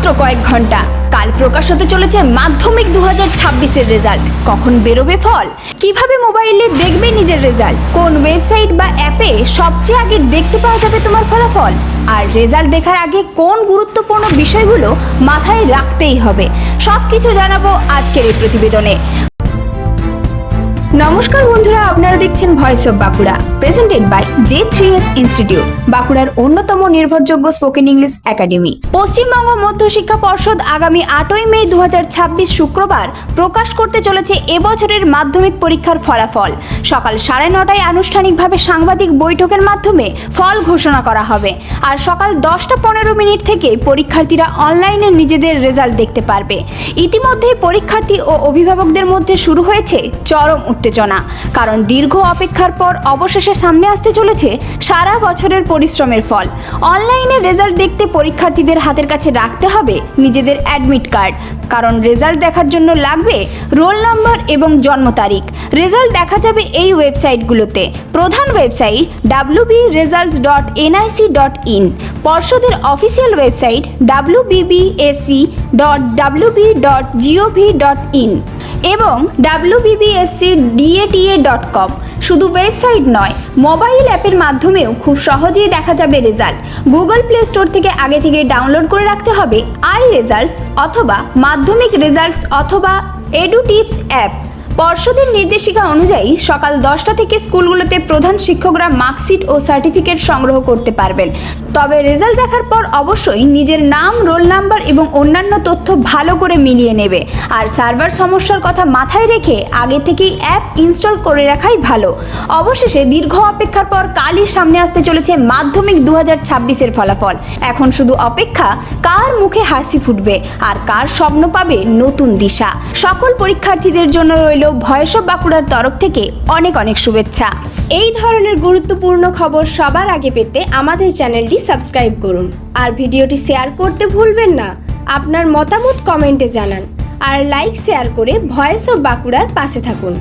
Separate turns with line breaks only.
মাত্র কয়েক ঘন্টা কাল প্রকাশ হতে চলেছে মাধ্যমিক 2026-এর রেজাল্ট। কখন বেরোবে ফল, কিভাবে মোবাইলে দেখবে নিজের রেজাল্ট, কোন ওয়েবসাইট বা অ্যাপে সবচেয়ে আগে দেখতে পাওয়া যাবে তোমার ফলাফল, আর রেজাল্ট দেখার আগে কোন গুরুত্বপূর্ণ বিষয়গুলো মাথায় রাখতেই হবে, সবকিছু জানাবো আজকের এই প্রতিবেদনে। নমস্কার বন্ধুরা, আপনারা দেখছেন voice of Bankura, presented by J3S institute, বাঁকুড়ার অন্যতম নির্ভরযোগ্য স্পোকেন ইংলিশ একাডেমি। পশ্চিমবঙ্গ মধ্যশিক্ষা পর্ষদ আগামী 8ই মে 2026 শুক্রবার প্রকাশ করতে চলেছে এবছরের মাধ্যমিক পরীক্ষার ফলাফল। সকাল 9:30টায় আনুষ্ঠানিকভাবে সাংবাদিক বৈঠকের মাধ্যমে ফল ঘোষণা করা হবে, আর সকাল 10:15 থেকে পরীক্ষার্থীরা অনলাইনে নিজেদের রেজাল্ট দেখতে পারবে। ইতিমধ্যে পরীক্ষার্থী ও অভিভাবকদের মধ্যে শুরু হয়েছে চরম উত্তেজনা, কারণ দীর্ঘ অপেক্ষার পর অবশেষে সামনে আসতে চলেছে সারা বছরের পরিশ্রমের ফল। অনলাইনে রেজাল্ট দেখতে পরীক্ষার্থীদের হাতের কাছে রাখতে হবে নিজেদের অ্যাডমিট কার্ড, কারণ রেজাল্ট দেখার জন্য লাগবে রোল নম্বর এবং জন্ম তারিখ। রেজাল্ট দেখা যাবে এই ওয়েবসাইটগুলোতে: প্রধান ওয়েবসাইট wbresults.nic.in, পর্ষদের অফিসিয়াল ওয়েবসাইট wbbsc.wb.gov.in এবং wbbscdata.com। শুধু ওয়েবসাইট নয়, মোবাইল অ্যাপের মাধ্যমেও খুব সহজেই দেখা যাবে রেজাল্ট। গুগল প্লে স্টোর থেকে আগে থেকে ডাউনলোড করে রাখতে হবে আই রেজাল্টস অথবা মাধ্যমিক রেজাল্টস অথবা এডুটিপস অ্যাপ। পর্ষদের নির্দেশিকা অনুযায়ী সকাল 10টা থেকে স্কুলগুলোতে প্রধান শিক্ষকরা মার্কশিট ও সার্টিফিকেট সংগ্রহ করতে পারবেন। তবে রেজাল্ট দেখার পর অবশ্যই নিজের নাম, রোল নাম্বার এবং অন্যান্য তথ্য ভালো করে মিলিয়ে নেবে। আর সার্ভার সমস্যার কথা মাথায় রেখে আগে থেকেই অ্যাপ ইনস্টল করে রাখাই ভালো। অবশেষে দীর্ঘ অপেক্ষার পর কালই সামনে আসতে চলেছে মাধ্যমিক 2026-এর ফলাফল। এখন শুধু অপেক্ষা, কার মুখে হাসি ফুটবে আর কার স্বপ্ন পাবে নতুন দিশা। সকল পরীক্ষার্থীদের জন্য রইল ভয়েস অফ বাঁকুড়ার তরফ থেকে অনেক অনেক শুভেচ্ছা।
এই ধরনের গুরুত্বপূর্ণ খবর সবার আগে পেতে আমাদের চ্যানেলটি সাবস্ক্রাইব করুন, আর ভিডিওটি শেয়ার করতে ভুলবেন না। আপনার মতামত কমেন্টে জানান, আর লাইক শেয়ার করে ভয়েস অফ বাঁকুড়ার পাশে থাকুন।